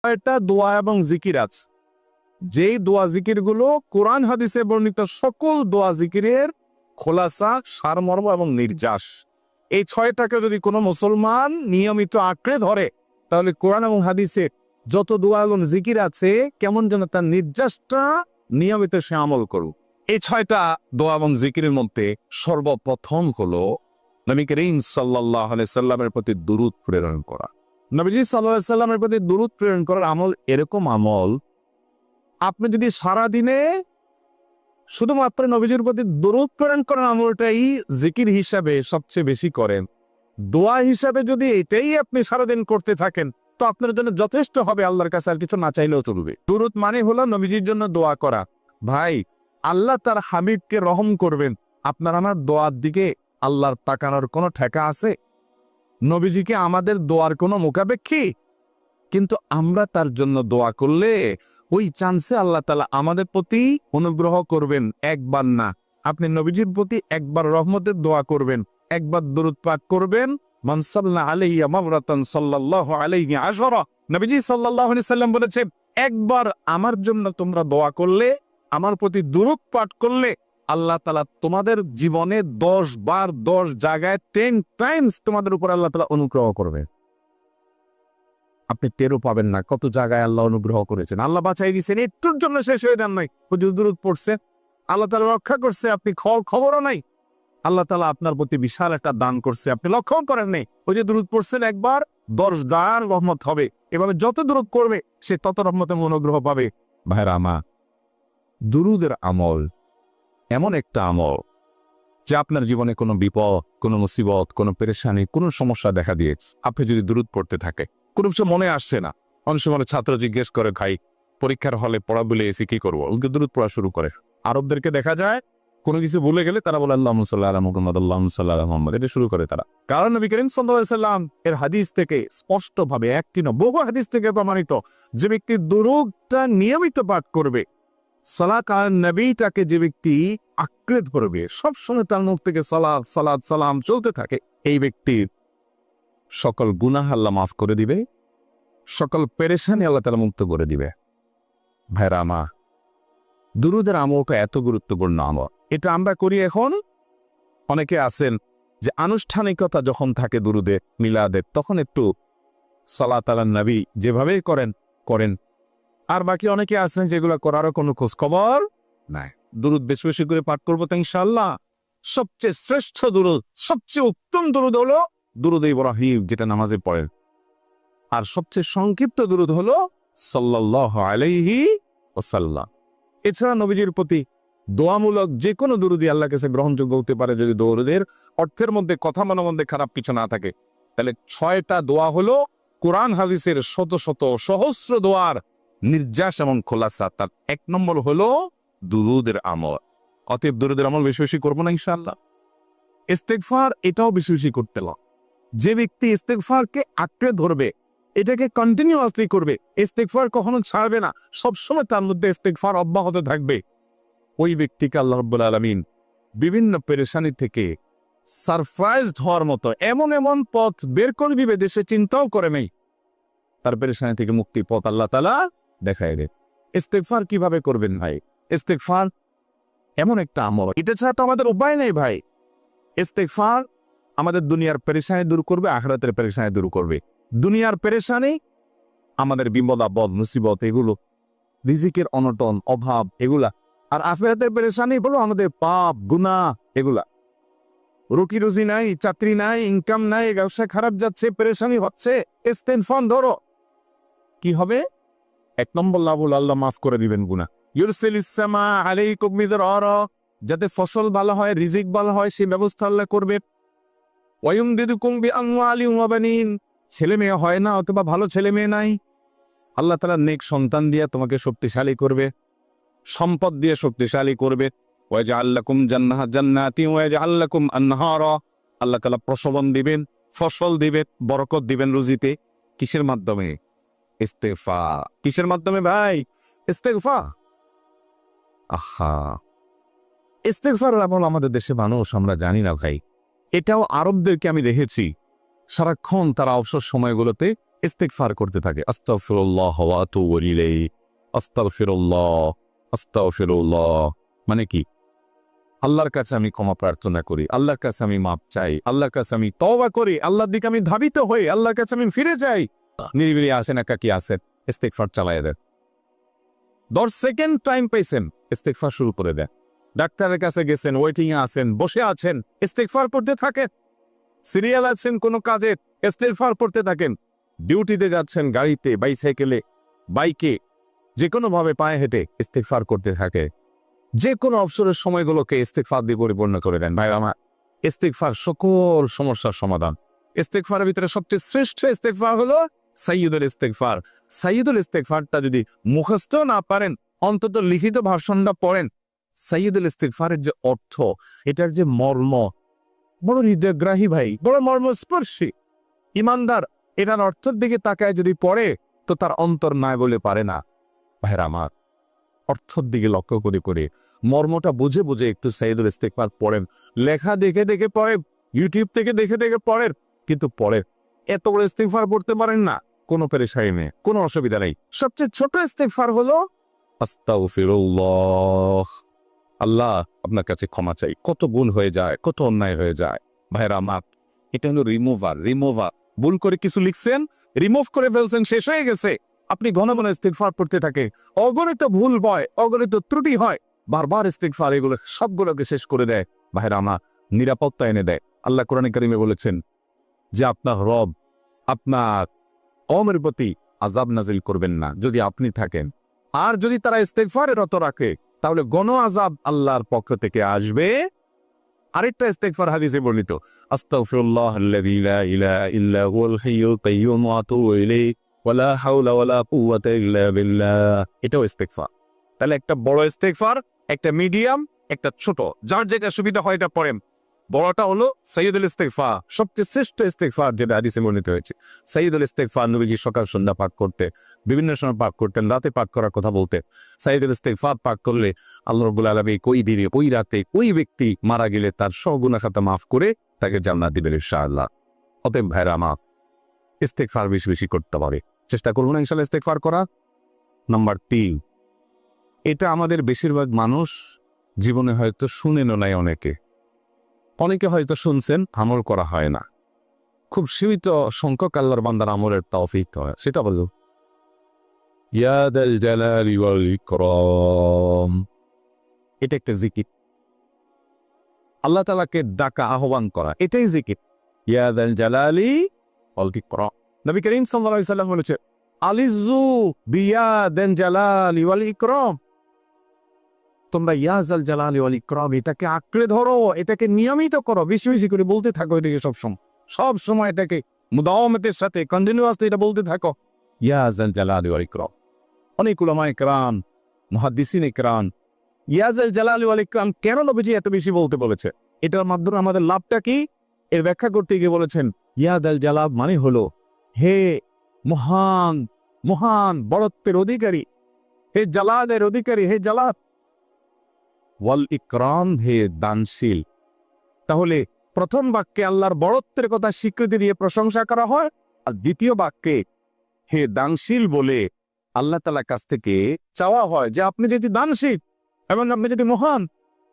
ছয়টা দোয়া এবং জিকির আছে, যেই দোয়া জিকির গুলো কোরআন হাদিসে বর্ণিত সকল দোয়া জিকিরের খোলাসা, সারমর্ম এবং নির্যাস। এই ছয়টাকে যদি কোনো মুসলমান নিয়মিত আঁকড়ে ধরে, তাহলে কোরআন এবং হাদিসে যত দোয়া এবং জিকির আছে কেমন যেন তার নির্যাসটা নিয়মিত সে আমল করুক। এই ছয়টা দোয়া এবং জিকিরের মধ্যে সর্বপ্রথম হলো নবী করিম সাল্লাল্লাহু আলাইহি সাল্লামের প্রতি দুরূদ প্রেরণ করা। নবীজি সাল্লাল্লাহু আলাইহি সাল্লামের প্রতি দুরূদ প্রেরণ করার আমল এরকম আমল, আপনি যদি সারা দিনে শুধুমাত্র নবীজির প্রতি দুরূদ প্রেরণ করার আমলটাই জিকির হিসাবে সবচেয়ে বেশি করেন, দোয়া হিসাবে যদি এটাই আপনি সারাদিন করতে থাকেন, তো আপনার জন্য যথেষ্ট হবে, আল্লাহর কাছে আর কিছু না চাইলেও চলবে। দুরূদ মানে হলো নবীজির জন্য দোয়া করা। ভাই, আল্লাহ তার হাবিবকে রহম করবেন, আপনার আমার দোয়ার দিকে আল্লাহর তাকানোর কোনো ঠেকা আছে? নবীজিকে আমাদের দোয়ার কোনো মুখাপেক্ষী? কিন্তু আমরা তার জন্য দোয়া করলে ওই চান্সে আল্লাহ তাআলা আমাদের প্রতি অনুগ্রহ করবেন। একবার না, আপনি নবীজির প্রতি একবার রহমতের দোয়া করবেন, একবার দরুদ পাঠ করবেন, মান সাল্লা আলাইহি মাররাতান সাল্লাল্লাহু আলাইহি আশরা। নবীজি সাল্লাল্লাহু আলাইহি সাল্লাম বলেছেন, একবার আমার জন্য তোমরা দোয়া করলে, আমার প্রতি দরুদ পাঠ করলে, আল্লাহ তাআলা তোমাদের জীবনে 10 বার 10 জায়গায় 10 টাইমস তোমাদের উপর আল্লাহ তাআলা অনুগ্রহ করবে। আপনি টেরও পাবেন না কত জায়গায় আল্লাহ অনুগ্রহ করেছেন। আল্লাহ বাঁচাই দিয়েছেন, একটুর জন্য শেষ হয়ে যান নাই, হুজুর দুরূদ পড়ছে, আল্লাহ তাআলা রক্ষা করছে, আপনি খবরও নাই। আল্লাহ তাআলা আপনার প্রতি বিশাল একটা দান করছে, আপনি লক্ষ্য করেন নাই। ওই যে দুরূদ পড়ছেন একবার, 10 বার রহমত হবে। এভাবে যত দুরূদ করবে সে তত রহমতে অনুগ্রহ পাবে। ভাইরা আমার, দুরূদের আমল এমন একটা আমল যে আপনার জীবনে কোনো বিপদ, কোনো মুসিবত, কোনো পেরেশানি, কোনো সমস্যা দেখা দিয়েছে, আপনি যদি দুরূদ পড়তে থাকে, কোনো কিছু মনে আসছে না, অনেক সময় ছাত্র জিজ্ঞেস করে, ভাই পরীক্ষার হলে পড়া বলে এসে কি করবো, ওকে দুরূদ পড়া শুরু করে। আরবদেরকে দেখা যায় কোনো কিছু ভুলে গেলে তারা বলে আল্লাহুম্মা সাল্লি আলা মুহাম্মাদ, আল্লাহুম্মা সাল্লি আলা মুহাম্মাদ, এটা শুরু করে তারা। কারণ নবী করিম সাল্লাল্লাহু আলাইহি সাল্লাম এর হাদিস থেকে স্পষ্টভাবে, একটি না বহু হাদিস থেকে প্রমাণিত, যে ব্যক্তি দুরূদটা নিয়মিত পাঠ করবে, সালাত আলা নবীটাকে যে ব্যক্তি আঁকড়ে ধরবে, সবসময় তার মুখ থেকে সালাত সালাত সালাম চলতে থাকে, এই ব্যক্তির সকল গুনাহ আল্লাহ মাফ করে দিবে, সকল পেরেশানি আল্লাহ তাআলা মুক্ত করে দিবে। ভাইরা আমার, দুরূদের আমলটা এত গুরুত্বপূর্ণ আমল, এটা আমরা করি এখন। অনেকে আছেন যে আনুষ্ঠানিকতা যখন থাকে দুরুদে মিলাদের, তখন একটু সালাত আলা নবী যেভাবেই করেন। আর বাকি অনেকে আছেন যেগুলো করারও কোনো খোঁজ খবর নাই। দুরুদ বেশি বেশি করে পাঠ করবো তো ইনশাআল্লাহ। সবচেয়ে শ্রেষ্ঠ দুরুদ, সবচেয়ে উত্তম দুরুদ হলো দুরুদ ইব্রাহিম, যেটা নামাজে পড়েন। আর সবচেয়ে সংক্ষিপ্ত দুরুদ হলো সাল্লাল্লাহু আলাইহি ওয়াসাল্লাম। এছাড়া নবীজির প্রতি দোয়ামূলক যে কোনো দুরুদই আল্লাহর কাছে গ্রহণযোগ্য হতে পারে, যদি দুরুদের অর্থের মধ্যে, কথা মধ্যে খারাপ কিছু না থাকে। তাহলে 6টা দোয়া হলো কোরআন হাদিসের শত শত সহস্র দোয়ার নির্যাস এবং খোলাসা। তার 1 নম্বর হলো দুরুদের আমল। অতএব দুরুদের আমল বেশি বেশি করবো না ইনশাআল্লাহ। ইস্তেগফার, এটাও বেশি বেশি করতে হবে। যে ব্যক্তি ইস্তেগফারকে আঁকড়ে ধরবে, এটাকে কন্টিনিউয়াসলি করবে, ইস্তেগফার কখনো ছাড়বে না, সবসময় তার মধ্যে ইস্তেগফার অব্যাহত থাকবে, ওই ব্যক্তিকে আল্লাহ রাব্বুল আলামিন বিভিন্ন পেরেশানি থেকে সারপ্রাইজড হওয়ার মতো এমন এমন পথ বের করে দিবে, দেশে চিন্তাও করে নেই, তার পেরেশানি থেকে মুক্তির পথ আল্লাহ তাআলা দেখায় দেয়। ইস্তেগফার কিভাবে করবেন ভাই? ইস্তেগফার এমন একটা আমল, এটা ছাড়া তো আমাদের উপায় নেই ভাই। ইস্তেগফার আমাদের দুনিয়ার পেরেশানি দূর করবে, আখিরাতের পেরেশানি দূর করবে। দুনিয়ার পেরেশানি, আমাদের বিপদ আপদ মুসিবত, এগুলো, রিজিকের অনটন অভাব, এগুলা। আর আখিরাতের পেরেশানি হলো আমাদের পাপ গুনাহ, এগুলা। রুটি রুজি নাই, চাকরি নাই, ইনকাম নাই, ব্যবসা খারাপ যাচ্ছে, পেরেশানি হচ্ছে, ইস্তেগফার ধরো, কি হবে? 1 নম্বর লাভ হলো আল্লাহ মাফ করে দিবেন গুনাহ। ইউরসিলিস সামা আলাইকুম মিদরারা, যাতে ফসল ভালো হয়, রিজিক ভালো হয়, সেই ব্যবস্থা আল্লাহ করবে। ওয়ায়ুমদিদুকুম বিআমওয়ালিন ওয়া বানিন, ছেলে মেয়ে হয় না অথবা ভালো ছেলে মেয়ে নাই, আল্লাহ তাআলা নেক সন্তান দিয়ে তোমাকে শক্তিশালী করবে, সম্পদ দিয়ে শক্তিশালী করবে। ওয়াজআল লাকুম জান্নাতিন ওয়াজআল লাকুম আনহারা, আল্লাহ তাআলা প্রসবন দিবেন, ফসল দিবেন, বরকত দিবেন রুজিতে। কিসের মাধ্যমে? ইস্তেগফার। কিসের মাধ্যমে ভাই? ইস্তেগফার। আহা, ইস্তেগফারের আমল আমাদের দেশে মানুষ আমরা জানি না ভাই। এটাও আরবদেরকে আমি দেখেছি, সারাক্ষণ তারা অবসর সময়গুলোতে ইস্তিগফার করতে থাকে, আস্তাগফিরুল্লাহ ওয়া আতুবু ইলাইহি, আস্তাগফিরুল্লাহ, আস্তাগফিরুল্লাহ। মানে কি? আল্লাহর কাছে আমি ক্ষমা প্রার্থনা করি, আল্লাহর কাছে আমি মাপ চাই, আল্লাহর কাছে আমি তওবা করি, আল্লাহর দিকে আমি ধাবিত হই, আল্লাহর কাছে আমি ফিরে যাই। নিরিবিলি আসেন, একাকী আসেন, ইস্তিগফার চালায় দেন। 10 সেকেন্ড টাইম পাইছেন, ইস্তিগফার শুরু করে দেন। ডাক্তারের কাছে গেছেন, ওয়েটিং এ আছেন, বসে আছেন, ইস্তিগফার পড়তে থাকেন। সিরিয়াল আছেন কোনো কাজে, ইস্তিগফার পড়তে থাকেন। ডিউটিতে যাচ্ছেন, গাড়িতে, বাইসাইকেলে, বাইকে, যে কোনো ভাবে পায়ে হেঁটে ইস্তিগফার করতে থাকে। যে কোনো অবসরের সময়গুলোকে ইস্তিগফার দিয়ে পরিপূর্ণ করে দেন। ভাই আমার, ইস্তিগফার সকল সমস্যার সমাধান। ইস্তিগফারের ভিতরে সবচেয়ে শ্রেষ্ঠ ইস্তিগফার হলো সাইয়্যিদুল ইস্তিগফার। সাইয়্যিদুল ইস্তিগফারটা যদি মুখস্থ না পারেন, অন্তত লিখিত ভার্সনটা পড়েন। সাইয়্যিদুল ইস্তিগফারের যে অর্থ, এটার যে মর্ম, বড় হৃদয়গ্রাহী ভাই, বড় মর্মস্পর্শী। ইমানদার এটার অর্থের দিকে তাকায় যদি পড়ে, তো তার অন্তর নাই বলে পারে না। ভাইরা আমার, অর্থের দিকে লক্ষ্য করে করে মর্মটা বুঝে বুঝে একটু সাইয়্যিদুল ইস্তিগফার পড়েন। লেখা দেখে দেখে পড়েন, ইউটিউব থেকে দেখে দেখে পড়েন, কিন্তু পড়েন। এত বড় ইস্তিগফার পড়তে পারেন না, কোনো পেরেশানি নেই, কোনো অসুবিধা নেই। সবচেয়ে ছোট ইস্তিগফার হলো আস্তাগফিরুল্লাহ। আল্লাহ, আপনার কাছে ক্ষমা চাই, কত ভুল হয়ে যায়, কত অন্যায় হয়ে যায়। ভাইরা আমার, এটা হলো রিমুভার। ভুল করে কিছু লিখছেন, রিমুভ করে ফেলছেন, শেষ হয়ে গেছে। আপনি ঘন ঘন ইস্তিগফার পড়তে থাকে, অগণিত ভুল হয়, অগণিত ত্রুটি হয়, বারবার ইস্তিগফার এগুলো সবগুলোকে শেষ করে দেয়। ভাইরা আমার, নিরাপত্তা এনে দেয়। আল্লাহ কোরআনে কারিমে বলেছেন যে আপনার রব আপনার কওমের প্রতি আযাব নাজিল করবেন না যদি আপনি থাকেন। আর যদি তারা ইস্তিগফারে রত রাখে, তাহলে গণ আযাব আল্লাহর পক্ষ থেকে আসবে। আরেকটা ইস্তিগফার হাদিসে বর্ণিত, আস্তাগফিরুল্লাহাল্লাযী লা ইলাহা ইল্লা হুয়াল হাইয়ুল কাইয়্যুম ওয়া আতুবু ইলাইহি ওয়া লা হাওলা ওয়া লা কুওয়াতা ইল্লা বিল্লাহ। এটাও ইস্তিগফার। তাহলে একটা বড় ইস্তিগফার, একটা মিডিয়াম, একটা ছোট, যার যেটা সুবিধা হয় এটা পড়েন। বড়টা হলো সাইয়্যিদুল ইস্তিগফার, সবচেয়ে শ্রেষ্ঠ ইস্তিগফার, যেটা হাদিসে বর্ণিত হয়েছে। সাইয়্যিদুল ইস্তিগফার নবীজি সকাল সন্ধ্যা পাঠ করতে, বিভিন্ন সময় পাঠ করতেন, রাতে পাঠ করার কথা বলতে। সাইয়্যিদুল ইস্তিগফার পাঠ করলে আল্লাহ রাব্বুল আলামিন ওই দিনে, ওই রাতে, ওই ব্যক্তি মারা গেলে তার সব গুনাহ খাতা মাফ করে তাকে জান্নাত দিবেন ইনশাআল্লাহ। অতএব ভাইরা আমার, ইস্তিগফার বেশি বেশি করতে হবে, চেষ্টা করুন ইনশাআল্লাহ ইস্তিগফার করা। নাম্বার 3, এটা আমাদের বেশিরভাগ মানুষ জীবনে হয়তো শুনেনও নাই। অনেকে হয়তো শুনছেন, আমল করা হয় না। খুব সীমিত সংখ্যক আল্লাহর বান্দার আমলের তৌফিক হয়। সেটা বলল ইয়া দাল জালালি ওয়াল ইকরাম। এটা একটা জিকির, আল্লাহ তাআলাকে ডাকা, আহ্বান করা, এটাই জিকির। ইয়া দাল জালালি ওয়াল ইকরাম। নবী করিম সাল্লাল্লাহু আলাইহি সাল্লাম বলেছে, আলিজু বিয়া দাল জালালি ওয়াল ইকরাম। তোমরা ইয়াজাল জালালি ওয়াল ইকরাম, এটাকে আঁকড়ে ধরো, এটাকে নিয়মিত করো, বেশি বেশি করে বলতে থাকো এটাকে সব সময় এটাকে মুদাওয়ামাতের সাথে কন্টিনিউয়াসলি এটা বলতে থাকো, ইয়াজাল জালালি ওয়াল ইকরাম। অনেক উলামায়ে কেরাম, মুহাদ্দিসিনে কেরাম ইয়াজাল জালালি ওয়াল ইকরাম কেন নবীজি এত বেশি বলতে বলেছে, এটার মাধ্যমে আমাদের লাভটা কি, এর ব্যাখ্যা করতে গিয়ে বলেছেন ইয়াদাল জালাল মানে হলো হে মহান মহান বড়ত্বের অধিকারী, হে জালালের অধিকারী, হে জালাল। ওয়াল ইকরাম, হে দানশীল। তাহলে প্রথম বাক্যে আল্লাহর বড়ত্বের কথা স্বীকৃতি দিয়ে প্রশংসা করা হয়, আর দ্বিতীয় বাক্যে হে দানশীল বলে আল্লাহ তাআলার কাছ থেকে চাওয়া হয় যে আপনি যদি দানশীল এবং আপনি যদি মহান,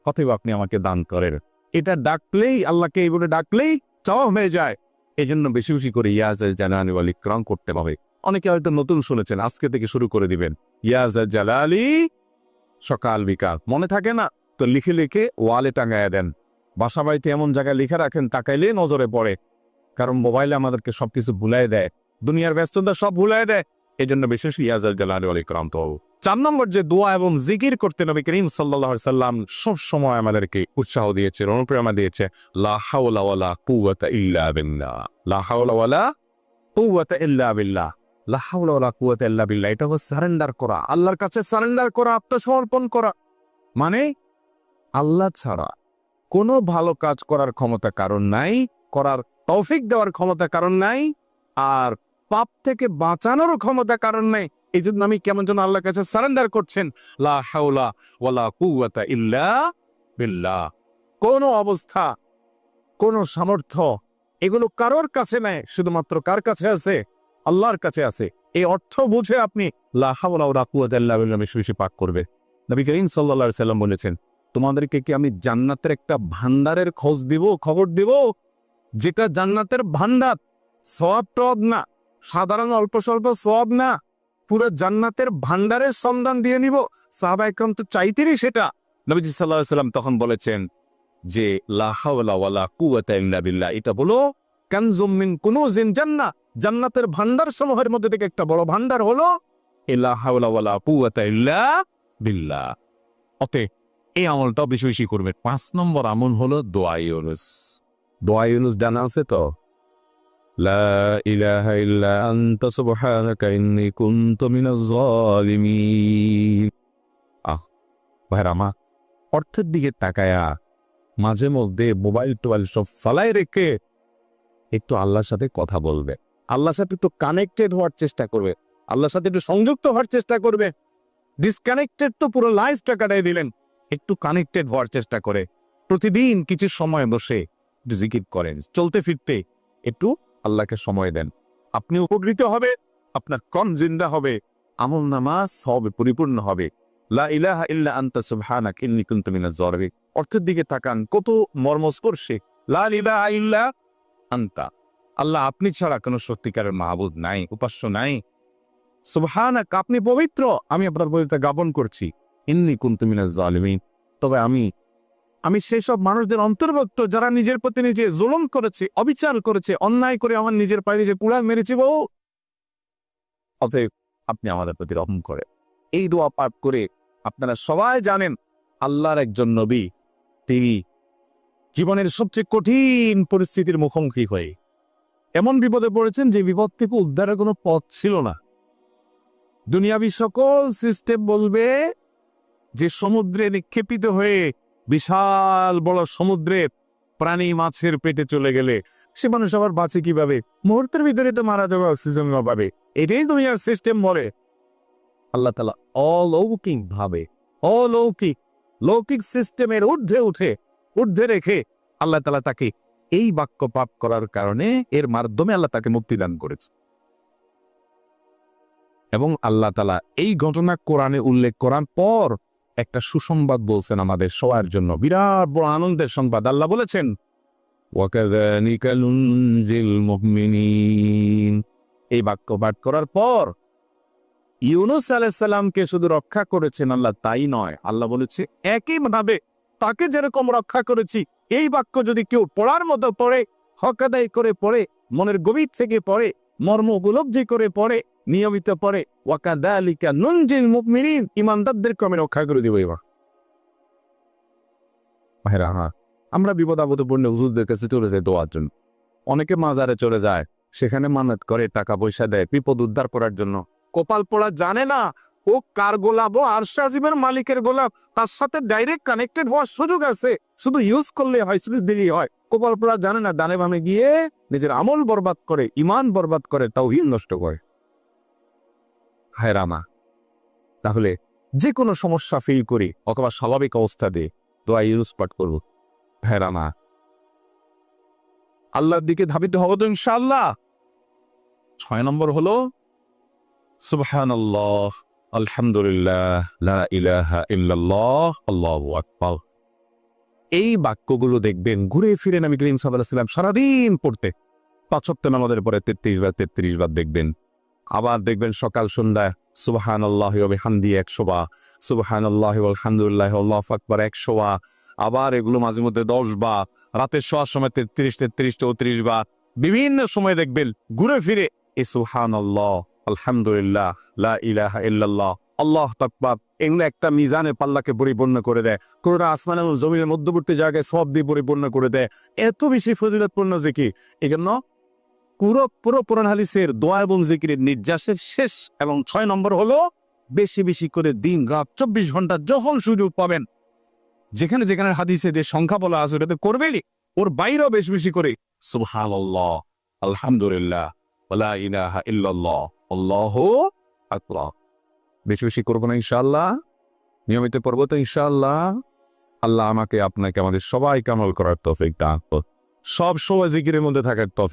অতএব আপনি আমাকে দান করেন। এটা ডাকলেই, আল্লাহকে এই বলে ডাকলেই চাওয়া হয়ে যায়। এই জন্য বেশি বেশি করে ইয়াজাল জালালি ওয়াল ইকরাম করতে হবে। অনেকে হয়তো নতুন শুনেছেন, আজকে থেকে শুরু করে দিবেন ইয়াজাল জালালি, সকাল বিকাল। মনে থাকে না তো লিখে লিখে ওয়ালে টাঙায় দেন। বাসা বাড়িতে এমন জায়গায় লিখে রাখেন তাকাইলে নজরে পড়ে, কারণ মোবাইলে আমাদেরকে সবকিছু ভুলাই দেয়, দুনিয়ার ব্যস্ততা সব ভুলাই দেয়। এই জন্য বিশেষ ইয়াজাল জালালি ওয়াল ইকরাম। তো 4 নম্বর যে দোয়া এবং জিকির করতে নবী করিম সাল্লাল্লাহু আলাইহি সাল্লাম সব সময় আমাদেরকে উৎসাহ দিয়েছে, অনুপ্রেরণা দিয়েছে। লা হাওলা ওয়ালা কুওয়াতা ইল্লা বিল্লাহ, লা হাওলা ওয়ালা কুওয়াতা ইল্লা বিল্লাহ, লা হাওলা ওয়ালা কুওয়াতা ইল্লা বিল্লাহ। এটা হচ্ছে সারেন্ডার করা, আল্লাহর কাছে সারেন্ডার করা, আত্মসমর্পণ করা। মানে আল্লাহ ছাড়া কোনো ভালো কাজ করার ক্ষমতা কারণ নাই, করার তৌফিক দেওয়ার ক্ষমতা কারণ নাই, আর পাপ থেকে বাঁচানোরও ক্ষমতা কারণ নাই। এই জন্য আমি কেমন যেন আল্লাহর কাছে সারেন্ডার করছেন, লা হাওলা ওয়ালা কুওয়াতা ইল্লা বিল্লাহ। কোনো অবস্থা, কোনো সামর্থ্য, এগুলো কারোর কাছে নাই, শুধুমাত্র কার কাছে আছে? আল্লাহর কাছে আছে। এই অর্থ বুঝে আপনি লা হাওলা ওয়ালা কুওয়াতা ইল্লা বিল্লাহ বেশি বেশি পাঠ করবে। নবী করিম সাল্লাল্লাহু আলাইহি সাল্লাম বলেছেন, তোমাদেরকে কি আমি জান্নাতের একটা ভান্ডারের খবর দিব, যেটা জান্নাতের ভান্ডার, সওয়াব টওয়াব না, সাধারণ অল্প স্বল্প সওয়াব না, পুরো জান্নাতের ভান্ডারের সন্ধান দিয়ে নিব। সাহাবা একরাম তো চাইতেনই সেটা। নবীজি সাল্লাল্লাহু আলাইহি সাল্লাম তখন বলেছেন যে লা হাওলা ওয়ালা কুওয়াতা ইল্লা বিল্লাহ, এটা বলো কানজুম মিন কুনুজিন জান্নাহ, জান্নাতের ভান্ডার সমূহের মধ্যে থেকে একটা বড় ভান্ডার হলো লা হাওলা ওয়ালা কুওয়াতা ইল্লা বিল্লাহ। অতএব এই আমলটা বেশি বেশি করবে। 5 নম্বর আমল হলো দোয়া ইউনুস। দোয়া ইউনুস জানা আছে তো? লা ইলাহা ইল্লা আনতা সুবহানাকা ইন্নী কুনতু মিনাজ জালিমিন। ভাইরা আমার, অর্থের দিকে তাকায়া মাঝে মধ্যে মোবাইল টোবাইল সব ফালাই রেখে একটু আল্লাহর সাথে কথা বলবে, আল্লাহর সাথে একটু কানেক্টেড হওয়ার চেষ্টা করবে, আল্লাহর সাথে একটু সংযুক্ত হওয়ার চেষ্টা করবে। ডিসকানেক্টেড তো পুরো লাইফটা কাটাই দিলেন, একটু কানেক্টেড হওয়ার চেষ্টা করে প্রতিদিন কিছু সময় বসে একটু জিকির করেন, চলতে ফিরতে একটু আল্লাহকে সময় দেন। আপনি উপকৃত হবে, আপনার কম জিন্দা হবে, আমল নামা সবে পরিপূর্ণ হবে। লা ইলাহা ইল্লা আনতা সুবহানাকা ইন্নী কুনতু মিনাজ জালিমিন। অর্থের দিকে তাকান, কত মর্মস্পর্শী। লা ইলাহা ইল্লা আনতা, আল্লাহ আপনি ছাড়া কোনো সত্যিকারের মাহবুদ নাই, উপাস্য নাই। সুবহানাকা, আপনি পবিত্র, আমি আপনার পবিত্রতা জ্ঞাপন করছি। ইন্নী কুনতু মিনাজ জালিমিন, তবে আমি সেই সব মানুষদের অন্তর্ভুক্ত যারা নিজের প্রতি নিজে জুলুম করেছে, অবিচার করেছে, অন্যায় করে আমার নিজের পায়ে নিজে কুড়াল মেরেছি বউ। অতএব আপনি আমাদের প্রতি রহম করে। এই দোয়া পাঠ করে আপনারা সবাই জানেন আল্লাহর একজন নবী, তিনি জীবনের সবচেয়ে কঠিন পরিস্থিতির মুখোমুখি হয়ে এমন বিপদে পড়েছেন যে বিপদ থেকে উদ্ধারের কোনো পথ ছিল না। দুনিয়াবি সকল সিস্টেম বলবে যে সমুদ্রে নিক্ষেপিত হয়ে বিশাল বড় সমুদ্রের প্রাণী মাছের পেটে চলে গেলে সে মানুষ আবার বাঁচে কিভাবে? মুহূর্তের ভিতরে তো মারা যাবে, অক্সিজেন পাবে। এটাই দুনিয়ার সিস্টেম বলে। আল্লাহ তাআলা অলৌকিক ভাবে, লৌকিক সিস্টেমের ঊর্ধ্বে রেখে আল্লাহ তাআলা তাকে এই বাক্য পাপ করার কারণে এর মাধ্যমে আল্লাহ তাকে মুক্তি দান করেছে। এবং আল্লাহ তাআলা এই ঘটনা কোরআনে উল্লেখ করার পর একটা সুসংবাদ বলছেন আমাদের সবার জন্য, বিরাট বড় আনন্দের সংবাদ। আল্লাহ বলেছেন ওয়াকাযালিকা নুনজিল মুমিনিন। এই বাক্য পাঠ করার পর ইউনুস আলাইহিস সালামকে শুধু রক্ষা করেছেন আল্লাহ, তাই নয়, আল্লাহ বলেছে একইভাবে তাকে যেরকম রক্ষা করেছি, এই বাক্য যদি কেউ পড়ার মতো পড়ে, হক আদায় করে পড়ে, মনের গভীর থেকে পড়ে, মর্ম উপলব্ধি করে পড়ে, নিয়মিত পড়ে, ওয়াকাযালিকা নুনজিল মুমিনিন, ঈমানদারদেরকে আমি রক্ষা করে দেব। এবার ভাইরা, আমরা বিপদ আপদে পড়লে হুজুরদের কাছে চলে যাই দোয়ার জন্য। অনেকে মাজারে চলে যায়, সেখানে মানত করে, টাকা পয়সা দেয় বিপদ উদ্ধার করার জন্য। কপাল পোড়া জানে না ও কার গোলাপ, ও আরশে আজিমের মালিকের গোলাপ, তার সাথে ডাইরেক্ট কানেক্টেড হওয়ার সুযোগ আছে, শুধু ইউজ করলে হয়, শুধু দিলেই হয়। কপাল পোড়া জানে না, ডানে বামে গিয়ে নিজের আমল বরবাদ করে, ইমান বরবাদ করে, তাওহীদ নষ্ট করে। হায় রামা, তাহলে যে কোনো সমস্যা ফিল করি অথবা স্বাভাবিক অবস্থা দিয়ে দোয়া ইউনুস পাঠ করব। হায় রামা, আল্লাহর দিকে ধাবিত হব তো ইনশাআল্লাহ। 6 নম্বর হলো সুবহানাল্লাহ, আলহামদুলিল্লাহ, লা ইলাহা ইল্লাল্লাহ, আল্লাহু আকবার। এই বাক্যগুলো দেখবেন ঘুরে ফিরে নবী করিম সাল্লাল্লাহু আলাইহি ওয়াসাল্লাম সারাদিন পড়তে। 5 ওয়াক্ত নামাজের পরে 33 বার দেখবেন। আবার দেখবেন সকাল সন্ধ্যায় সুবহানাল্লাহি ওয়া বিহামদিহি 100 বার, সুবহানাল্লাহি ওয়া আলহামদুলিল্লাহি আল্লাহু আকবার 100 বার। আবার এগুলো মাঝে মধ্যে 10 বার, রাতে শোয়ার সময় 33 বার। বিভিন্ন সময় দেখবেন ঘুরে ফিরে এই সুবহানাল্লাহ, আলহামদুলিল্লাহ, লা ইলাহা ইল্লাল্লাহ, আল্লাহু আকবার, এগুলো একটা মিজানের পাল্লাকে পরিপূর্ণ করে দেয়। কোনটা আসমান এবং জমিনের মধ্যবর্তী জায়গায় সব দিয়ে পরিপূর্ণ করে দেয়। এত বেশি ফজিলতপূর্ণ জিকির। এজন্য পুরো কোরআন হাদিসের দোয়া এবং জিকিরের নির্যাসের শেষ এবং 6 নম্বর হলো বেশি বেশি করে দিন রাত 24 ঘন্টা যখন সুযোগ পাবেন, যেখানে যেখানে হাদিসে যে সংখ্যা বলা আছে ওটাতে করবেনই, ওর বাইরেও বেশি বেশি করে সুবহানাল্লাহ, আলহামদুলিল্লাহ, ওয়ালা ইলাহা ইল্লাল্লাহ, আল্লাহু আকবার। বেশি বেশি করবো না ইনশাআল্লাহ, নিয়মিত পড়ব তো ইনশাআল্লাহ। আল্লাহ আমাকে আপনাকে আমাদের সবাইকে আমল করার তৌফিক দান করুন, সব সময় জিকিরের মধ্যে থাকার তৌফিক